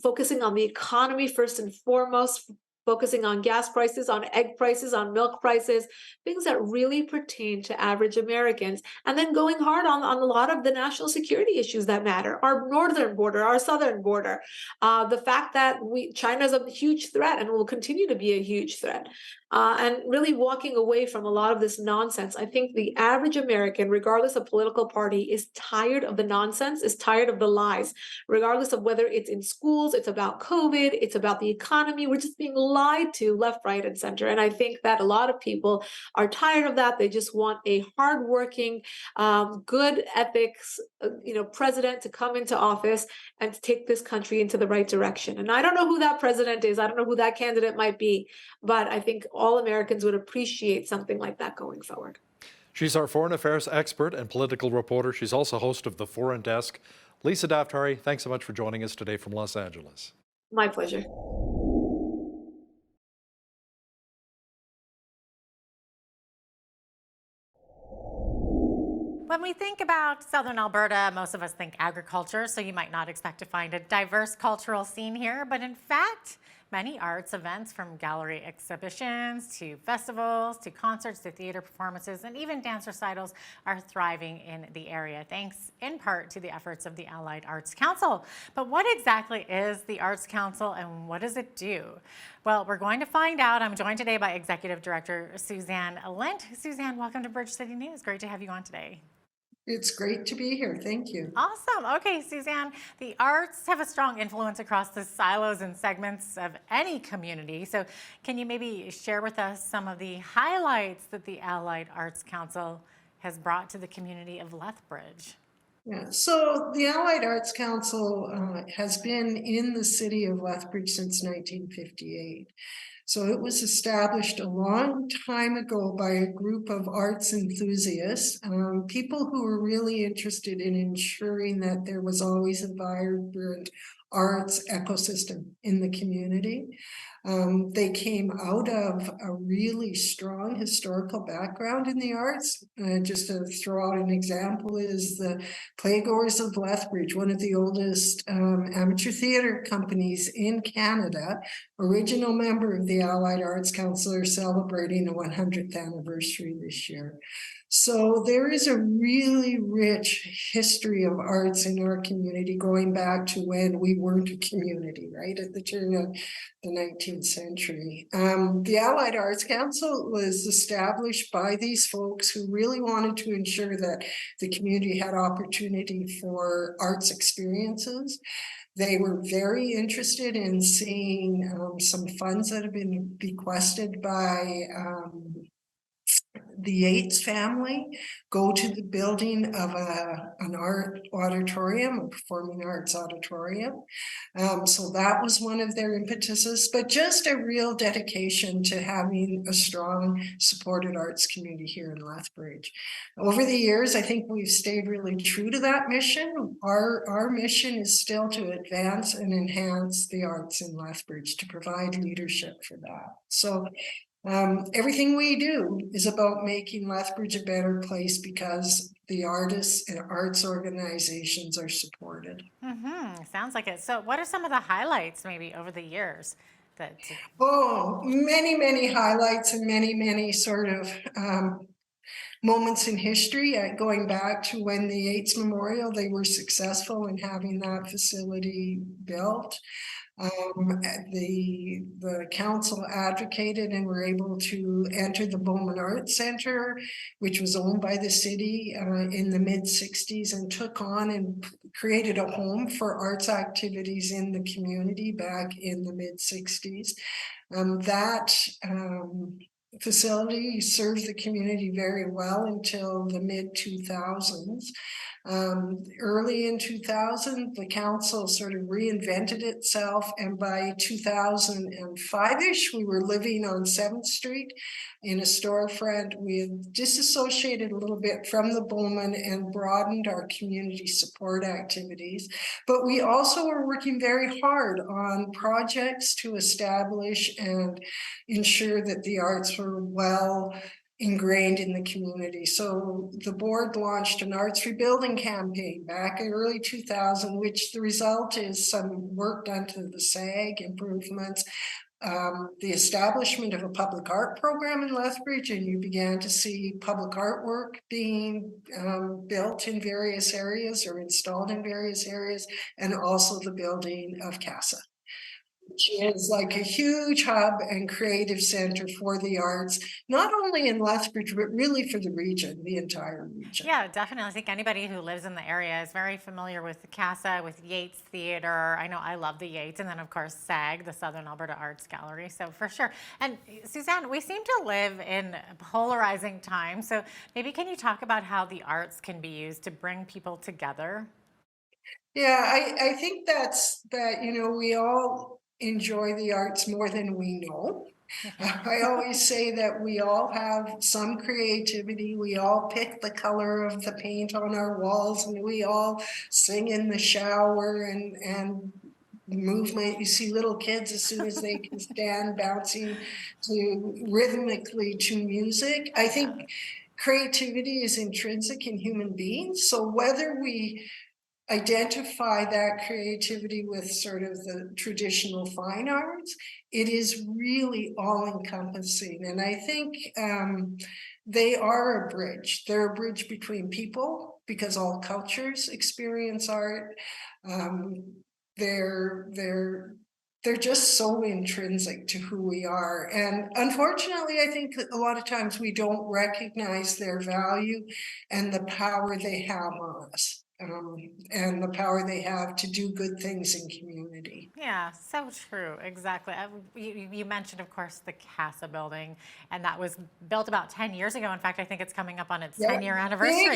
focusing on the economy first and foremost, focusing on gas prices, on egg prices, on milk prices, things that really pertain to average Americans, and then going hard on a lot of the national security issues that matter, our northern border, our southern border, the fact that China is a huge threat and will continue to be a huge threat. And really walking away from a lot of this nonsense. I think the average American, regardless of political party, is tired of the nonsense, is tired of the lies, regardless of whether it's in schools, it's about COVID, it's about the economy. We're just being lied to left, right, and center. And I think that a lot of people are tired of that. They just want a hardworking, good ethics, president to come into office and to take this country into the right direction. And I don't know who that president is. I don't know who that candidate might be, but I think all Americans would appreciate something like that going forward. She's our foreign affairs expert and political reporter. She's also host of the Foreign Desk. Lisa Daftari, thanks so much for joining us today from Los Angeles. My pleasure. When we think about southern Alberta, most of us think agriculture, so you might not expect to find a diverse cultural scene here, but in fact, many arts events, from gallery exhibitions to festivals to concerts to theater performances and even dance recitals, are thriving in the area, thanks in part to the efforts of the Allied Arts Council. But what exactly is the Arts Council and what does it do? Well, we're going to find out. I'm joined today by Executive Director Suzanne Lint. Suzanne, welcome to Bridge City News. Great to have you on today. It's great to be here. Thank you. Awesome. Okay, Suzanne, the arts have a strong influence across the silos and segments of any community. So can you maybe share with us some of the highlights that the Allied Arts Council has brought to the community of Lethbridge? Yeah, so the Allied Arts Council has been in the city of Lethbridge since 1958. So it was established a long time ago by a group of arts enthusiasts, people who were really interested in ensuring that there was always a vibrant arts ecosystem in the community. They came out of a really strong historical background in the arts. Just to throw out an example is the Playgoers of Lethbridge, one of the oldest amateur theatre companies in Canada, original member of the Allied Arts Council, are celebrating the 100th anniversary this year. So there is a really rich history of arts in our community going back to when we weren't a community, right, at the turn of the 19th century. The Allied Arts Council was established by these folks who really wanted to ensure that the community had opportunity for arts experiences. They were very interested in seeing some funds that have been bequested by the Yates family go to the building of an art auditorium, a performing arts auditorium. So that was one of their impetuses, but just a real dedication to having a strong, supported arts community here in Lethbridge. Over the years, I think we've stayed really true to that mission. Our mission is still to advance and enhance the arts in Lethbridge, to provide leadership for that. So everything we do is about making Lethbridge a better place because the artists and arts organizations are supported. Sounds like it. So what are some of the highlights maybe over the years? Many highlights and many sort of moments in history, going back to when the Yates Memorial, they were successful in having that facility built. The council advocated and were able to enter the Bowman Arts Center, which was owned by the city in the mid-60s, and took on and created a home for arts activities in the community back in the mid-60s. That facility served the community very well until the mid-2000s. Early in 2000, the council sort of reinvented itself, and by 2005-ish, we were living on 7th Street in a storefront. We had disassociated a little bit from the Bowman and broadened our community support activities, but we also were working very hard on projects to establish and ensure that the arts were well ingrained in the community. So the board launched an arts rebuilding campaign back in early 2000, which the result is some work done to the SAG improvements, the establishment of a public art program in Lethbridge, and you began to see public artwork being built in various areas or installed in various areas, and also the building of CASA, which is like a huge hub and creative center for the arts, not only in Lethbridge, but really for the region, the entire region. Yeah, definitely. I think anybody who lives in the area is very familiar with the CASA, with Yates Theatre. I know I love the Yates, and then of course SAG, the Southern Alberta Arts Gallery. So for sure. And Suzanne, we seem to live in polarizing times. So maybe can you talk about how the arts can be used to bring people together? Yeah, I think that, we all enjoy the arts more than we know. I always say that we all have some creativity. We all pick the color of the paint on our walls, and we all sing in the shower and movement. You see little kids as soon as they can stand bouncing rhythmically to music. I think creativity is intrinsic in human beings. So whether we identify that creativity with sort of the traditional fine arts, it is really all-encompassing. And I think they are a bridge. They're a bridge between people, because all cultures experience art. They're just so intrinsic to who we are. And unfortunately, I think that a lot of times we don't recognize their value and the power they have on us. And the power they have to do good things in community. Yeah, so true. Exactly. You mentioned, of course, the CASA building, and that was built about 10 years ago. In fact, I think it's coming up on its 10-year anniversary.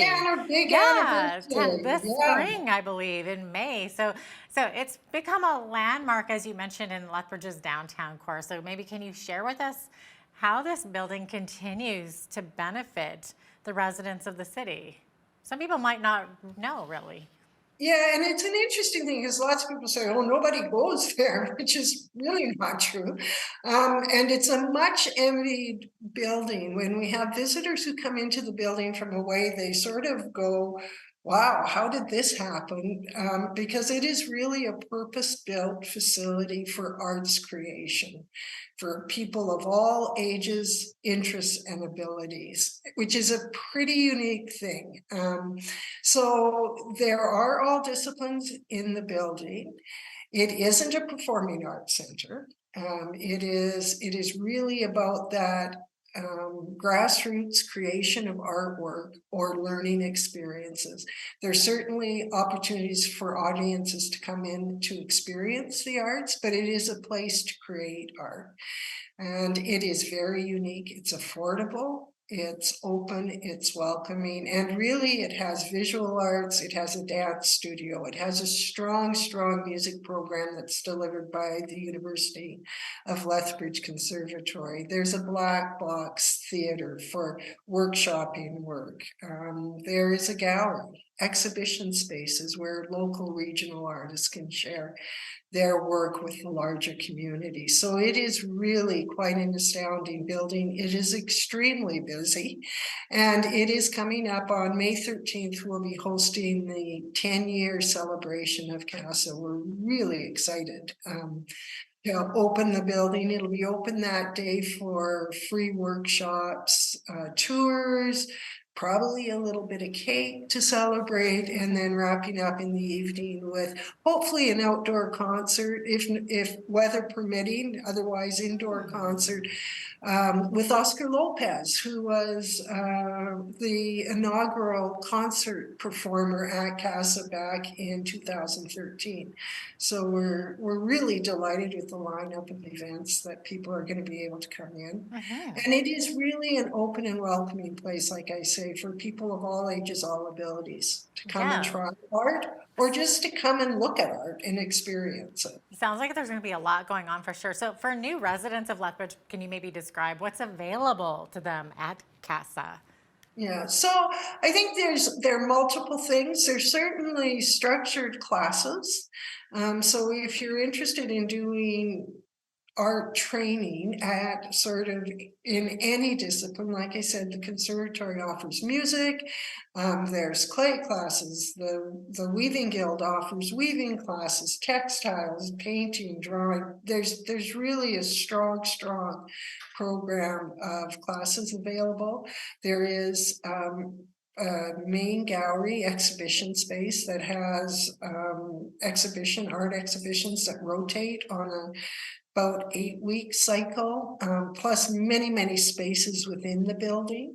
Big anniversary. This spring, I believe, in May. So it's become a landmark, as you mentioned, in Lethbridge's downtown core. So maybe can you share with us how this building continues to benefit the residents of the city? Some people might not know, really. Yeah, and it's an interesting thing because lots of people say, oh, nobody goes there, which is really not true. And it's a much envied building. When we have visitors who come into the building from away, they sort of go, wow, how did this happen? Because it is really a purpose-built facility for arts creation, for people of all ages, interests, and abilities, which is a pretty unique thing. So there are all disciplines in the building. It isn't a performing arts center. It is really about that grassroots creation of artwork or learning experiences. There's certainly opportunities for audiences to come in to experience the arts, but it is a place to create art. And it is very unique. It's affordable. It's open, it's welcoming, and really it has visual arts, it has a dance studio, it has a strong music program that's delivered by the University of Lethbridge Conservatory. There's a black box theater for workshopping work. There is a gallery, exhibition spaces where local regional artists can share their work with the larger community. So it is really quite an astounding building. It is extremely busy, and it is coming up on May 13th. We'll be hosting the 10-year celebration of CASA. We're really excited to open the building. It'll be open that day for free workshops, tours, probably a little bit of cake to celebrate, and then wrapping up in the evening with hopefully an outdoor concert, if weather permitting, otherwise indoor concert with Oscar Lopez, who was the inaugural concert performer at CASA back in 2013. So we're really delighted with the lineup of events that people are going to be able to come in. And it is really an open and welcoming place, like I say, for people of all ages, all abilities to come and try art, or just to come and look at art and experience it. Sounds like there's going to be a lot going on for sure. So for new residents of Lethbridge, can you maybe describe what's available to them at CASA? Yeah, so I think there are multiple things. There's certainly structured classes. So if you're interested in doing art training at sort of in any discipline. Like I said, the conservatory offers music. There's clay classes. The Weaving Guild offers weaving classes, textiles, painting, drawing. There's really a strong program of classes available. There is a main gallery exhibition space that has art exhibitions that rotate on a about 8-week cycle, plus many spaces within the building.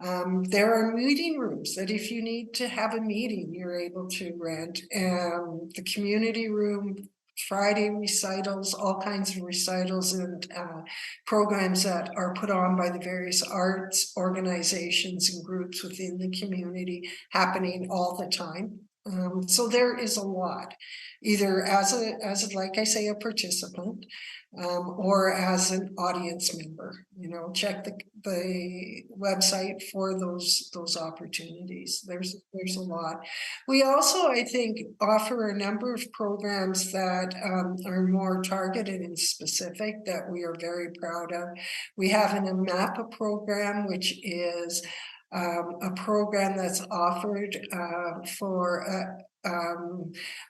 There are meeting rooms that if you need to have a meeting, you're able to rent. The community room, Friday recitals, all kinds of recitals and programs that are put on by the various arts organizations and groups within the community happening all the time. So there is a lot, either as a like I say, a participant, or as an audience member. Check the website for those opportunities. There's a lot. We also, I think, offer a number of programs that are more targeted and specific that we are very proud of. We have an AMAPA program, which is a program that's offered for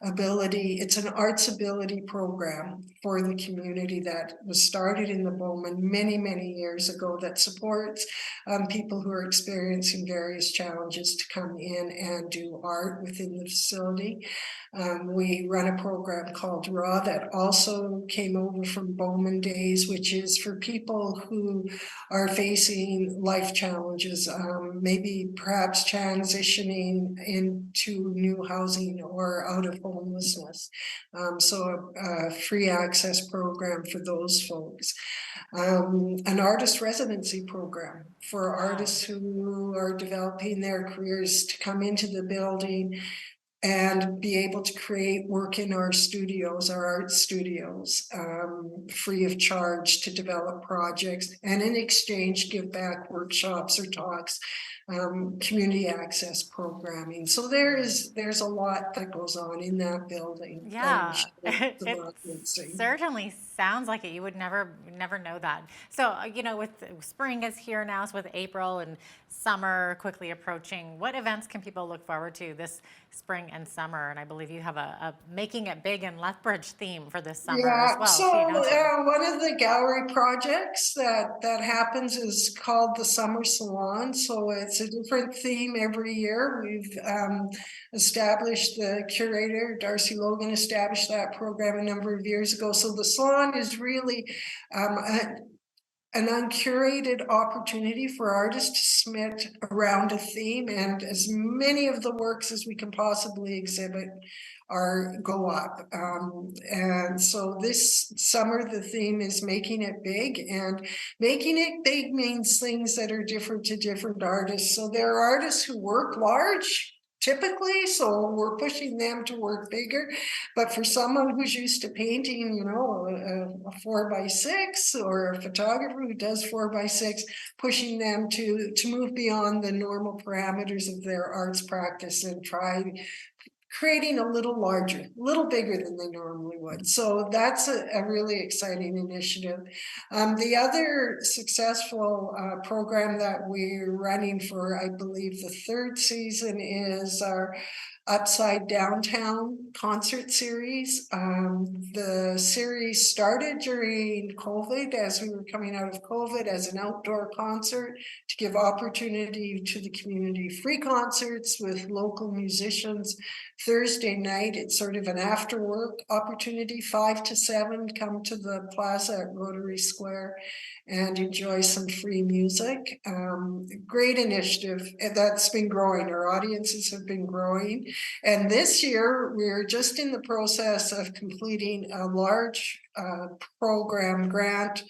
ability. It's an arts ability program for the community that was started in the Bowman many years ago that supports people who are experiencing various challenges to come in and do art within the facility. We run a program called RAW that also came over from Bowman days, which is for people who are facing life challenges, maybe perhaps transitioning into new housing or out of homelessness. So a free access program for those folks. An artist residency program for artists who are developing their careers to come into the building and be able to create work in our studios, our art studios, free of charge to develop projects, and in exchange give back workshops or talks, community access programming. So there's a lot that goes on in that building. Yeah, it certainly sounds like it. You would never know that. So, with spring is here now, so with April and summer quickly approaching, what events can people look forward to this spring and summer? And I believe you have a Making It Big in Lethbridge theme for this summer as well. So one of the gallery projects that happens is called the Summer Salon. So it's a different theme every year. We've established, the curator, Darcy Logan, established that program a number of years ago. So the salon is really an uncurated opportunity for artists to submit around a theme, and as many of the works as we can possibly exhibit go up. And so this summer, the theme is Making It Big, and making it big means things that are different to different artists. So there are artists who work large, typically, so we're pushing them to work bigger. But for someone who's used to painting, a 4x6, or a photographer who does 4x6, pushing them to move beyond the normal parameters of their arts practice and try creating a little larger, a little bigger than they normally would. So that's a really exciting initiative. The other successful program that we're running for, I believe, the 3rd season is our Upside Downtown concert series. The series started during COVID, as we were coming out of COVID, as an outdoor concert to give opportunity to the community, free concerts with local musicians. Thursday night, it's sort of an after work opportunity, 5 to 7, come to the plaza at Rotary Square and enjoy some free music. Great initiative that's been growing. Our audiences have been growing. And this year, we're just in the process of completing a large program grant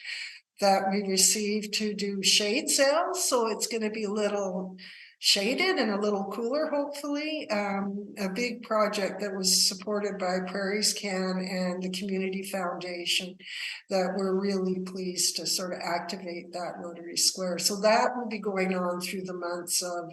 that we received to do shade sales. So it's going to be little shaded and a little cooler, hopefully. A big project that was supported by Prairie's Can and the Community Foundation that we're really pleased to sort of activate that Rotary Square. So that will be going on through the months of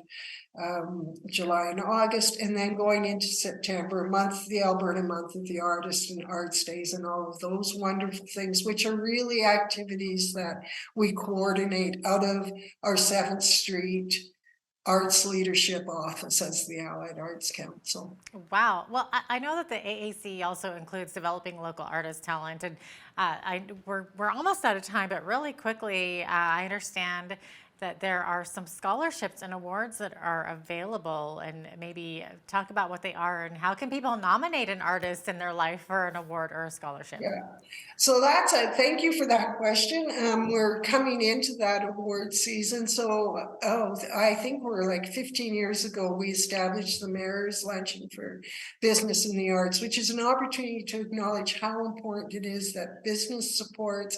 July and August, and then going into September, the Alberta Month of the Artist and Arts Days and all of those wonderful things, which are really activities that we coordinate out of our 7th Street Arts Leadership Office as the Allied Arts Council. Wow. Well, I know that the AAC also includes developing local artist talent, and we're almost out of time, but really quickly, I understand that there are some scholarships and awards that are available, and maybe talk about what they are and how can people nominate an artist in their life for an award or a scholarship? Yeah, so thank you for that question. We're coming into that award season. So I think we're like 15 years ago, we established the Mayor's Luncheon for Business in the Arts, which is an opportunity to acknowledge how important it is that business supports,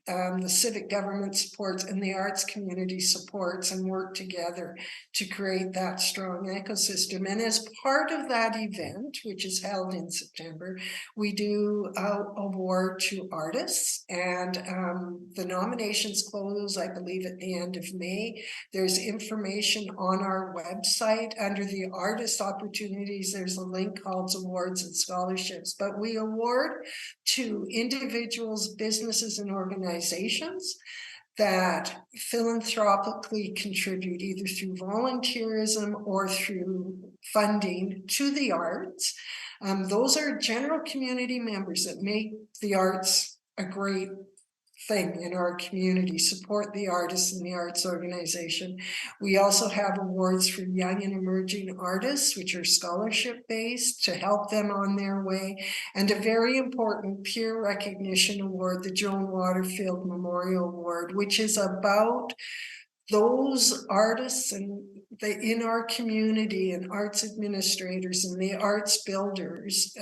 the civic government supports, and the arts community supports and work together to create that strong ecosystem. And as part of that event, which is held in September, we do award to artists, and the nominations close, I believe, at the end of May. There's information on our website under the artist opportunities. There's a link called Awards and Scholarships, but we award to individuals, businesses, and organizations that philanthropically contribute either through volunteerism or through funding to the arts. Those are general community members that make the arts a great thing in our community, support the artists and the arts organization. We also have awards for young and emerging artists, which are scholarship based to help them on their way, and a very important peer recognition award, the Joan Waterfield Memorial Award, which is about those artists and in our community and arts administrators and the arts builders,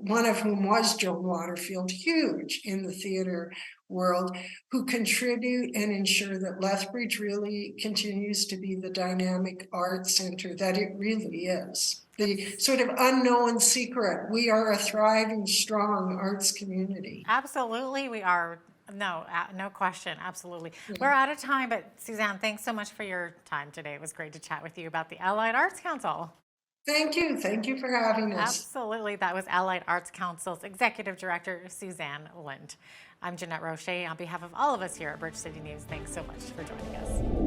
one of whom was Joan Waterfield, huge in the theater world, who contribute and ensure that Lethbridge really continues to be the dynamic art center that it really is. The sort of unknown secret, we are a thriving, strong arts community. Absolutely, we are. No question, absolutely. We're out of time, but Suzanne, thanks so much for your time today. It was great to chat with you about the Allied Arts Council. Thank you for having us. Absolutely, that was Allied Arts Council's Executive Director, Suzanne Lind. I'm Jeanette Roche. On behalf of all of us here at Bridge City News, thanks so much for joining us.